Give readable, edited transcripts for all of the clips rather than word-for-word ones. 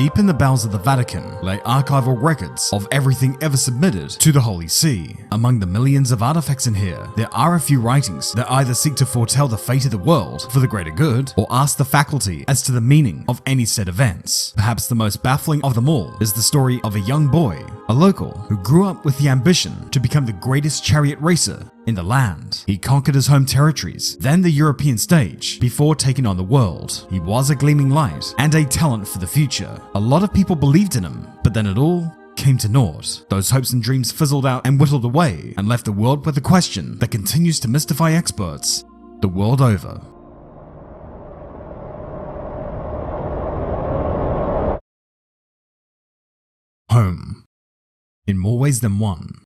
Deep in the bowels of the Vatican lay archival records of everything ever submitted to the Holy See. Among the millions of artifacts in here, there are a few writings that either seek to foretell the fate of the world for the greater good, or ask the faculty as to the meaning of any said events. Perhaps the most baffling of them all is the story of a young boy, a local, who grew up with the ambition to become the greatest chariot racer in the land. He conquered his home territories, then the European stage, before taking on the world. He was a gleaming light and a talent for the future. A lot of people believed in him, but then it all came to naught. Those hopes and dreams fizzled out and whittled away and left the world with a question that continues to mystify experts the world over. Home. In more ways than one.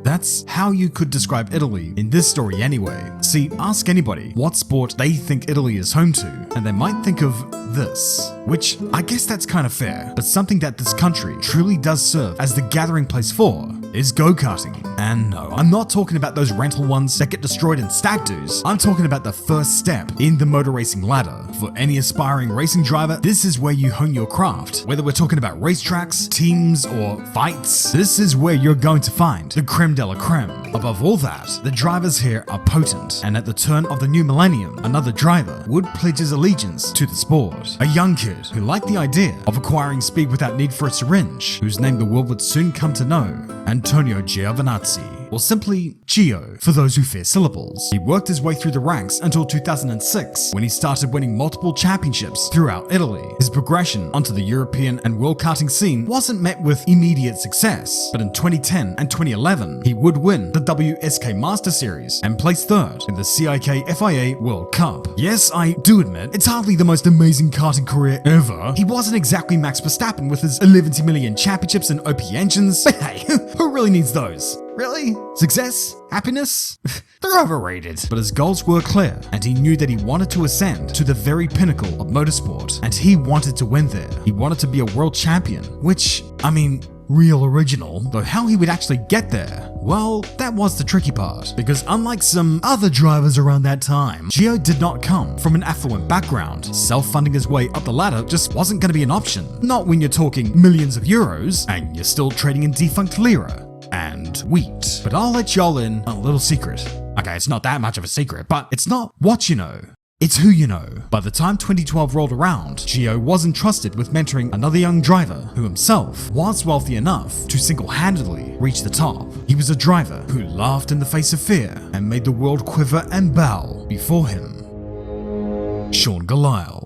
That's how you could describe Italy in this story anyway. See, ask anybody what sport they think Italy is home to, and they might think of this. Which, I guess that's kind of fair, but something that this country truly does serve as the gathering place for is go-karting. And no, I'm not talking about those rental ones that get destroyed in stag do's. I'm talking about the first step in the motor racing ladder. For any aspiring racing driver, this is where you hone your craft. Whether we're talking about racetracks, teams, or fights, this is where you're going to find the creme de la creme. Above all that, the drivers here are potent, and at the turn of the new millennium, another driver would pledge his allegiance to the sport. A young kid who liked the idea of acquiring speed without need for a syringe, whose name the world would soon come to know, Antonio Giovinazzi. Or simply Gio, for those who fear syllables. He worked his way through the ranks until 2006, when he started winning multiple championships throughout Italy. His progression onto the European and world karting scene wasn't met with immediate success, but in 2010 and 2011, he would win the WSK Master Series and place third in the CIK FIA World Cup. Yes, I do admit, it's hardly the most amazing karting career ever. He wasn't exactly Max Verstappen with his 11 million championships and OP engines, but hey, who really needs those? Really? Success? Happiness? They're overrated. But his goals were clear, and he knew that he wanted to ascend to the very pinnacle of motorsport, and he wanted to win there. He wanted to be a world champion, which, I mean, real original, though how he would actually get there, well, that was the tricky part, because unlike some other drivers around that time, Gio did not come from an affluent background. Self-funding his way up the ladder just wasn't going to be an option. Not when you're talking millions of euros, and you're still trading in defunct lira and wheat. But I'll let y'all in on a little secret. Okay, it's not that much of a secret, but it's not what you know, it's who you know. By the time 2012 rolled around, Gio was entrusted with mentoring another young driver who himself was wealthy enough to single-handedly reach the top. He was a driver who laughed in the face of fear and made the world quiver and bow before him. Sean Gallile.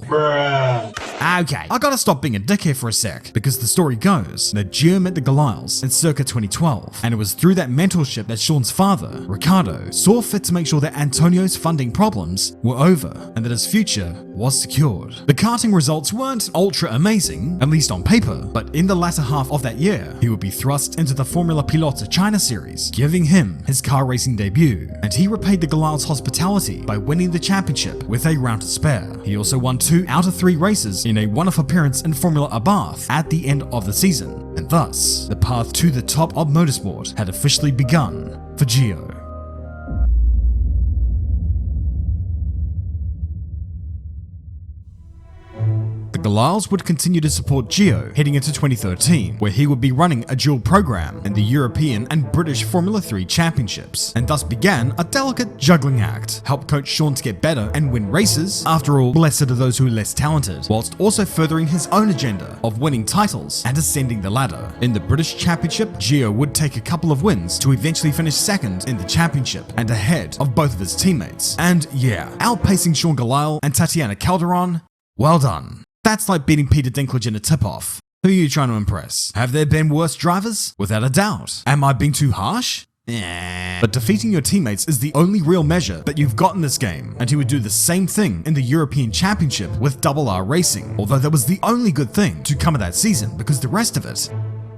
Okay, I gotta stop being a dick here for a sec, because the story goes that Gio met the Galliles in circa 2012, and it was through that mentorship that Sean's father, Ricardo, saw fit to make sure that Antonio's funding problems were over, and that his future was secured. The karting results weren't ultra amazing, at least on paper, but in the latter half of that year, he would be thrust into the Formula Pilote China series, giving him his car racing debut, and he repaid the Galliles' hospitality by winning the championship with a round to spare. He also won 2 out of 3 races in a one-off appearance in Formula Abarth at the end of the season, and thus, the path to the top of motorsport had officially begun for Gio. The Galliles would continue to support Gio heading into 2013, where he would be running a dual program in the European and British Formula 3 championships, and thus began a delicate juggling act, help coach Sean to get better and win races, after all, blessed are those who are less talented, whilst also furthering his own agenda of winning titles and ascending the ladder. In the British Championship, Gio would take a couple of wins to eventually finish second in the championship and ahead of both of his teammates. And yeah, outpacing Sean Gallile and Tatiana Calderon, well done. That's like beating Peter Dinklage in a tip-off. Who are you trying to impress? Have there been worse drivers? Without a doubt. Am I being too harsh? But defeating your teammates is the only real measure that you've got in this game, and he would do the same thing in the European Championship with Double R Racing, although that was the only good thing to come of that season, because the rest of it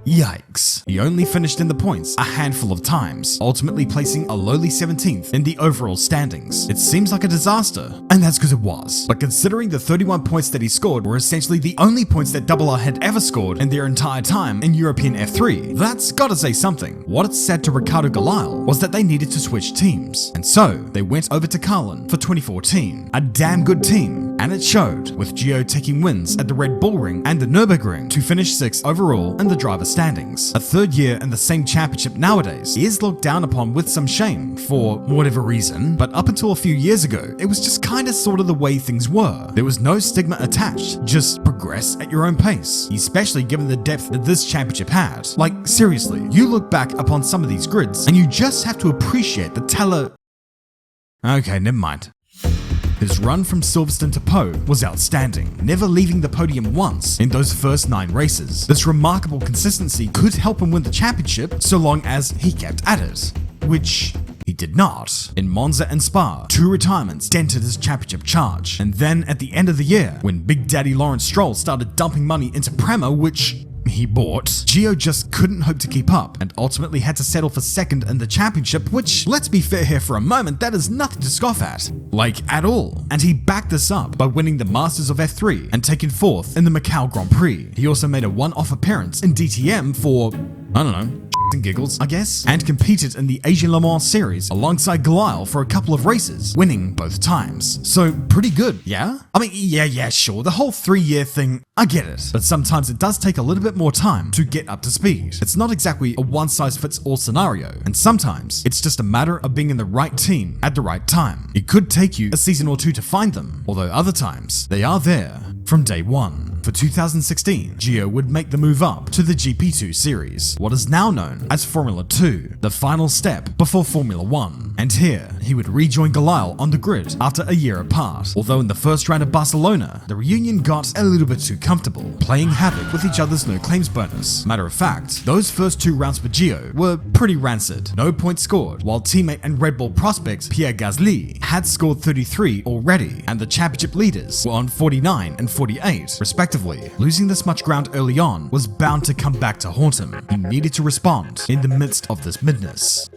Yikes. He only finished in the points a handful of times, ultimately placing a lowly 17th in the overall standings. It seems like a disaster, and that's because it was. But considering the 31 points that he scored were essentially the only points that Double R had ever scored in their entire time in European F3, that's gotta say something. What it said to Ricardo Galal was that they needed to switch teams, and so they went over to Carlin for 2014, a damn good team, and it showed, with Gio taking wins at the Red Bull Ring and the Nürburgring to finish 6th overall in the driver standings. A third year in the same championship nowadays is looked down upon with some shame for whatever reason, but up until a few years ago, it was just kinda sorta the way things were. There was no stigma attached, just progress at your own pace, especially given the depth that this championship had. Like, seriously, you look back upon some of these grids and you just have to appreciate the talent. Okay, never mind. His run from Silverstone to Poe was outstanding, never leaving the podium once in those first 9 races. This remarkable consistency could help him win the championship so long as he kept at it, which he did not. In Monza and Spa, 2 retirements dented his championship charge, and then at the end of the year, when Big Daddy Lawrence Stroll started dumping money into Prema, which he bought, Gio just couldn't hope to keep up and ultimately had to settle for 2nd in the championship, which, let's be fair here for a moment, that is nothing to scoff at. Like, at all. And he backed this up by winning the Masters of F3 and taking 4th in the Macau Grand Prix. He also made a one-off appearance in DTM for, I don't know, and giggles, I guess, and competed in the Asian Le Mans series alongside Galal for a couple of races, winning both times. So pretty good, yeah? I mean, yeah, sure, the whole 3-year thing, I get it, but sometimes it does take a little bit more time to get up to speed. It's not exactly a one-size-fits-all scenario, and sometimes it's just a matter of being in the right team at the right time. It could take you a season or 2 to find them, although other times they are there from day one. For 2016, Gio would make the move up to the GP2 series, what is now known as Formula 2, the final step before Formula 1. And here, he would rejoin Galal on the grid after a year apart, although in the first round of Barcelona, the reunion got a little bit too comfortable, playing havoc with each other's no claims bonus. Matter of fact, those first 2 rounds for Gio were pretty rancid, no points scored, while teammate and Red Bull prospect Pierre Gasly had scored 33 already, and the championship leaders were on 49 and 48, respectively. Losing this much ground early on was bound to come back to haunt him. He needed to respond in the midst of this midness.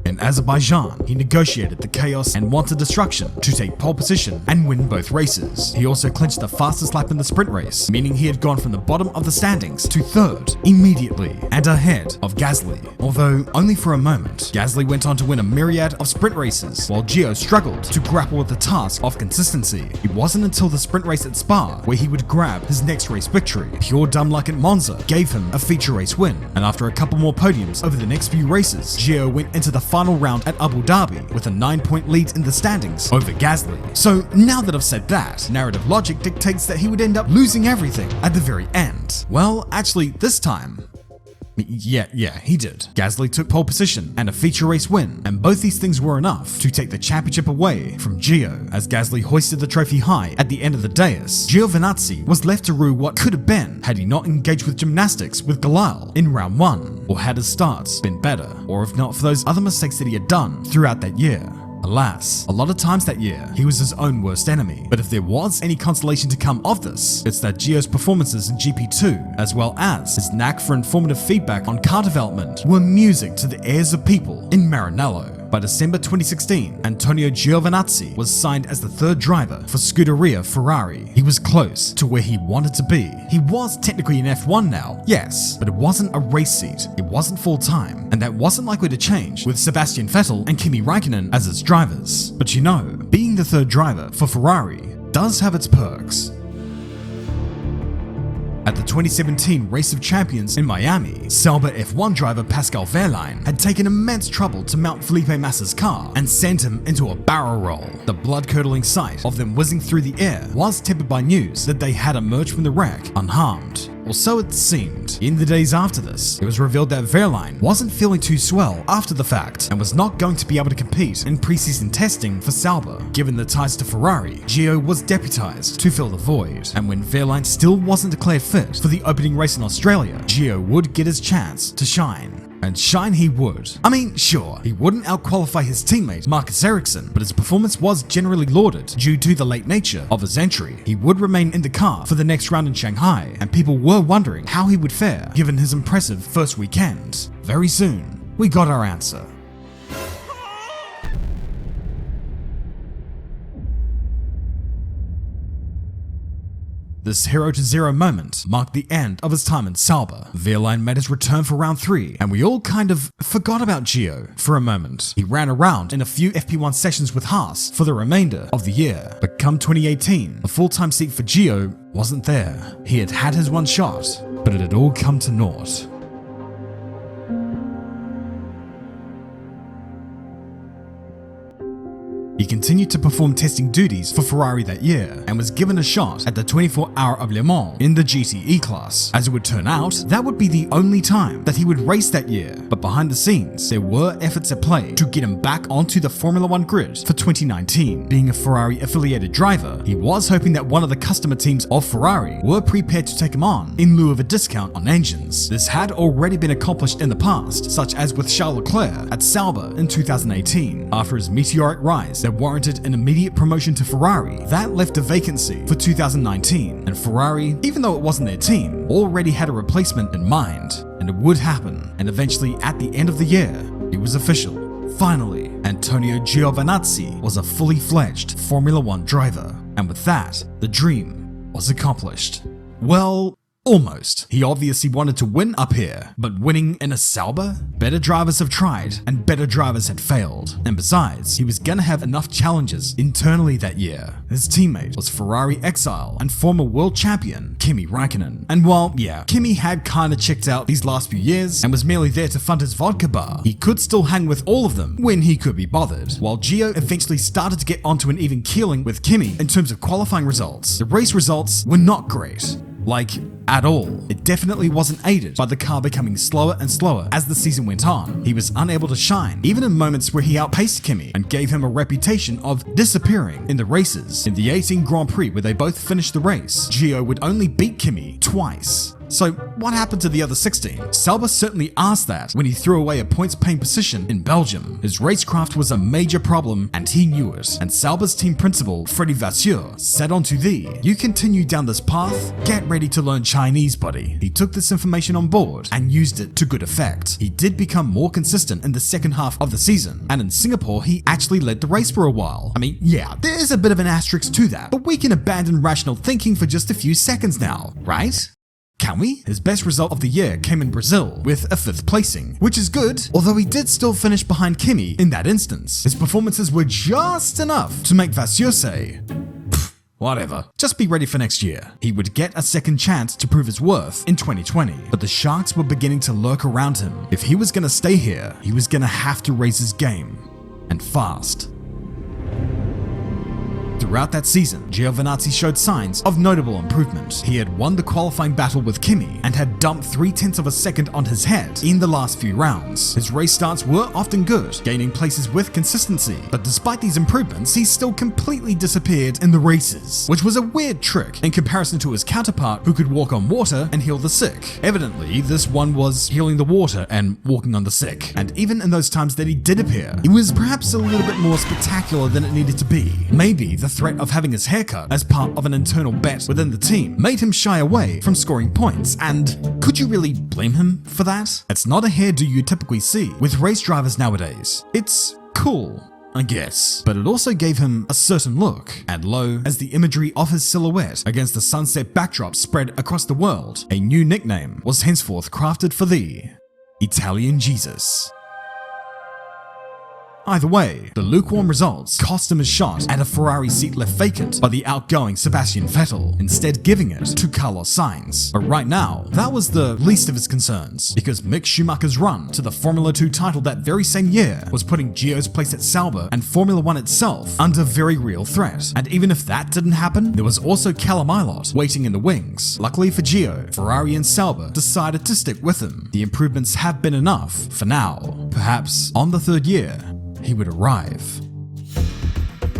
In Azerbaijan, he negotiated the chaos and wanted destruction to take pole position and win both races. He also clinched the fastest lap in the sprint race, meaning he had gone from the bottom of the standings to 3rd immediately and ahead of Gasly. Although only for a moment, Gasly went on to win a myriad of sprint races, while Gio struggled to grapple with the task of consistency. It wasn't until the sprint race at Spa where he would grab his next race victory. Pure dumb luck at Monza gave him a feature race win, and after a couple more podiums over the next few races, Gio went into the final round at Abu Dhabi with a 9-point lead in the standings over Gasly. So now that I've said that, narrative logic dictates that he would end up losing everything at the very end. Well, actually, this time, yeah, he did. Gasly took pole position and a feature race win, and both these things were enough to take the championship away from Gio. As Gasly hoisted the trophy high at the end of the dais, Giovinazzi was left to rue what could have been had he not engaged with gymnastics with Galal in round 1, or had his starts been better, or if not for those other mistakes that he had done throughout that year. Alas, a lot of times that year, he was his own worst enemy. But if there was any consolation to come of this, it's that Gio's performances in GP2, as well as his knack for informative feedback on car development, were music to the ears of people in Maranello. By December 2016, Antonio Giovinazzi was signed as the 3rd driver for Scuderia Ferrari. He was close to where he wanted to be. He was technically in F1 now, yes, but it wasn't a race seat, it wasn't full-time, and that wasn't likely to change with Sebastian Vettel and Kimi Räikkönen as its drivers. But you know, being the 3rd driver for Ferrari does have its perks. At the 2017 Race of Champions in Miami, Sauber F1 driver Pascal Wehrlein had taken immense trouble to mount Felipe Massa's car and sent him into a barrel roll. The blood-curdling sight of them whizzing through the air was tempered by news that they had emerged from the wreck unharmed. Or so it seemed. In the days after this, it was revealed that Wehrlein wasn't feeling too swell after the fact and was not going to be able to compete in preseason testing for Sauber. Given the ties to Ferrari, Gio was deputized to fill the void, and when Wehrlein still wasn't declared fit for the opening race in Australia, Gio would get his chance to shine. and shine he would. I mean, sure, he wouldn't outqualify his teammate Marcus Ericsson, but his performance was generally lauded due to the late nature of his entry. He would remain in the car for the next round in Shanghai, and people were wondering how he would fare given his impressive first weekend. Very soon, we got our answer. This 0-0 moment marked the end of his time in Sauber. Wehrlein made his return for round 3, and we all kind of forgot about Gio for a moment. He ran around in a few FP1 sessions with Haas for the remainder of the year, but come 2018, the full-time seat for Gio wasn't there. He had had his one shot, but it had all come to naught. He continued to perform testing duties for Ferrari that year and was given a shot at the 24-hour of Le Mans in the GTE class. As it would turn out, that would be the only time that he would race that year, but behind the scenes, there were efforts at play to get him back onto the Formula 1 grid for 2019. Being a Ferrari-affiliated driver, he was hoping that one of the customer teams of Ferrari were prepared to take him on in lieu of a discount on engines. This had already been accomplished in the past, such as with Charles Leclerc at Sauber in 2018. After his meteoric rise that warranted an immediate promotion to Ferrari, that left a vacancy for 2019, and Ferrari, even though it wasn't their team, already had a replacement in mind, and it would happen. And eventually, at the end of the year, it was official. Finally, Antonio Giovinazzi was a fully fledged Formula 1 driver, and with that, the dream was accomplished. Well, almost. He obviously wanted to win up here, but winning in a Sauber? Better drivers have tried, and better drivers had failed. And besides, he was gonna have enough challenges internally that year. His teammate was Ferrari exile and former world champion Kimi Räikkönen. And while, yeah, Kimi had kinda checked out these last few years and was merely there to fund his vodka bar, he could still hang with all of them when he could be bothered. While Gio eventually started to get onto an even keeling with Kimi in terms of qualifying results, the race results were not great. Like, at all. It definitely wasn't aided by the car becoming slower and slower as the season went on. He was unable to shine, even in moments where he outpaced Kimi and gave him a reputation of disappearing in the races. In the 18 Grand Prix where they both finished the race, Gio would only beat Kimi twice. So what happened to the other 16? Sauber certainly asked that when he threw away a points-paying position in Belgium. His racecraft was a major problem and he knew it. And Sauber's team principal, Freddy Vasseur, said onto you continue down this path, get ready to learn Chinese, buddy. He took this information on board and used it to good effect. He did become more consistent in the second half of the season, and in Singapore he actually led the race for a while. I mean, yeah, there is a bit of an asterisk to that, but we can abandon rational thinking for just a few seconds now, right? Can we? His best result of the year came in Brazil with a 5th placing, which is good, although he did still finish behind Kimi in that instance. His performances were just enough to make Vasseur say, whatever, just be ready for next year. He would get a second chance to prove his worth in 2020, but the Sharks were beginning to lurk around him. If he was gonna stay here, he was gonna have to raise his game, and fast. Throughout that season, Giovinazzi showed signs of notable improvement. He had won the qualifying battle with Kimi and had dumped 0.3 of a second on his head in the last few rounds. His race starts were often good, gaining places with consistency, but despite these improvements, he still completely disappeared in the races, which was a weird trick in comparison to his counterpart who could walk on water and heal the sick. Evidently, this one was healing the water and walking on the sick, and even in those times that he did appear, it was perhaps a little bit more spectacular than it needed to be. Maybe the threat of having his haircut as part of an internal bet within the team made him shy away from scoring points, and could you really blame him for that? It's not a hairdo you typically see with race drivers nowadays. It's cool, I guess, but it also gave him a certain look, and lo, as the imagery of his silhouette against the sunset backdrop spread across the world, a new nickname was henceforth crafted for the Italian Jesus. Either way, the lukewarm results cost him his shot at a Ferrari seat left vacant by the outgoing Sebastian Vettel, instead giving it to Carlos Sainz. But right now, that was the least of his concerns, because Mick Schumacher's run to the Formula 2 title that very same year was putting Gio's place at Sauber and Formula 1 itself under very real threat. And even if that didn't happen, there was also Callum Ilott waiting in the wings. Luckily for Gio, Ferrari and Sauber decided to stick with him. The improvements have been enough for now. Perhaps on the 3rd year, he would arrive.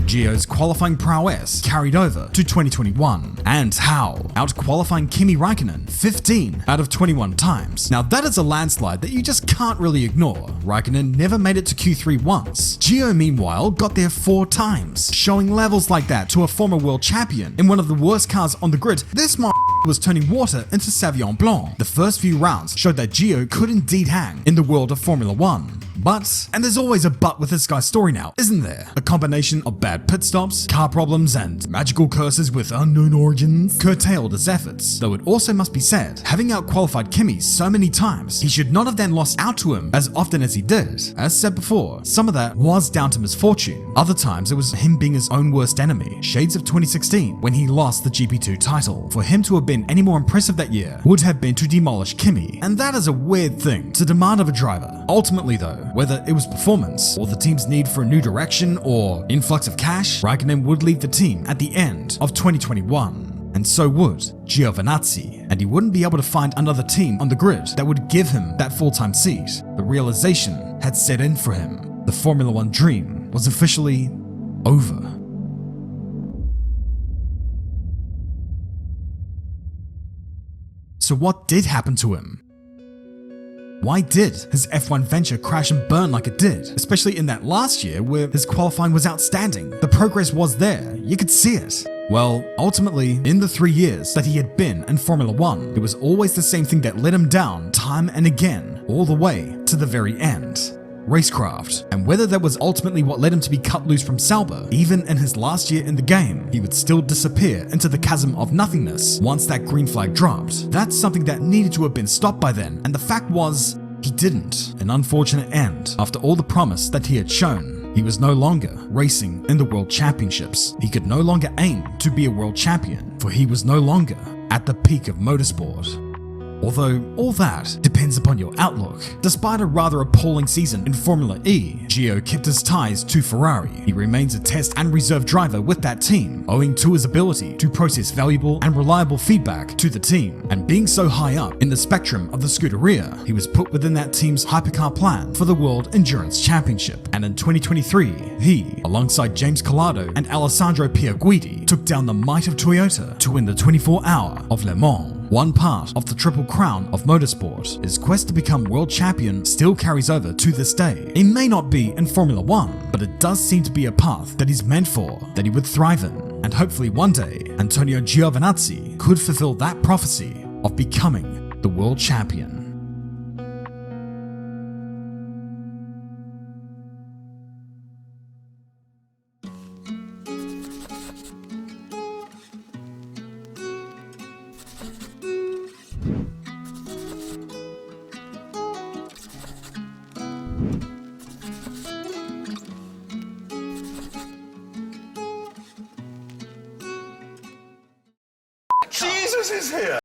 Gio's qualifying prowess carried over to 2021, and how, out-qualifying Kimi Raikkonen 15 out of 21 times. Now that is a landslide that you just can't really ignore. Raikkonen never made it to Q3 once. Gio, meanwhile, got there 4 times. Showing levels like that to a former world champion in one of the worst cars on the grid, this was turning water into Sauvignon Blanc. The first few rounds showed that Gio could indeed hang in the world of Formula 1. But, and there's always a but with this guy's story now, isn't there? A combination of bad pit stops, car problems, and magical curses with unknown origins curtailed his efforts. Though it also must be said, having out-qualified Kimi so many times, he should not have then lost out to him as often as he did. As said before, some of that was down to misfortune. Other times it was him being his own worst enemy. Shades of 2016, when he lost the GP2 title. For him to have been any more impressive that year would have been to demolish Kimi, and that is a weird thing to demand of a driver. Ultimately though, whether it was performance, or the team's need for a new direction, or influx of cash, Raikkonen would leave the team at the end of 2021. And so would Giovinazzi, and he wouldn't be able to find another team on the grid that would give him that full-time seat. The realization had set in for him. The Formula 1 dream was officially over. So what did happen to him? Why did his F1 venture crash and burn like it did? Especially in that last year where his qualifying was outstanding. The progress was there, you could see it. Well, ultimately, in the 3 years that he had been in Formula 1, it was always the same thing that let him down time and again, all the way to the very end. Racecraft. And whether that was ultimately what led him to be cut loose from Sauber, even in his last year in the game, he would still disappear into the chasm of nothingness once that green flag dropped. That's something that needed to have been stopped by then, and the fact was, he didn't. An unfortunate end. After all the promise that he had shown, he was no longer racing in the World Championships. He could no longer aim to be a world champion, for he was no longer at the peak of motorsport. Although, all that depends upon your outlook. Despite a rather appalling season in Formula E, Gio kept his ties to Ferrari. He remains a test and reserve driver with that team, owing to his ability to process valuable and reliable feedback to the team. And being so high up in the spectrum of the Scuderia, he was put within that team's hypercar plan for the World Endurance Championship. And in 2023, he, alongside James Collado and Alessandro Pierguidi, took down the might of Toyota to win the 24-hour of Le Mans. One part of the Triple Crown of motorsport. His quest to become world champion still carries over to this day. It may not be in Formula 1, but it does seem to be a path that he's meant for, that he would thrive in. And hopefully one day, Antonio Giovinazzi could fulfill that prophecy of becoming the world champion. Jesus is here!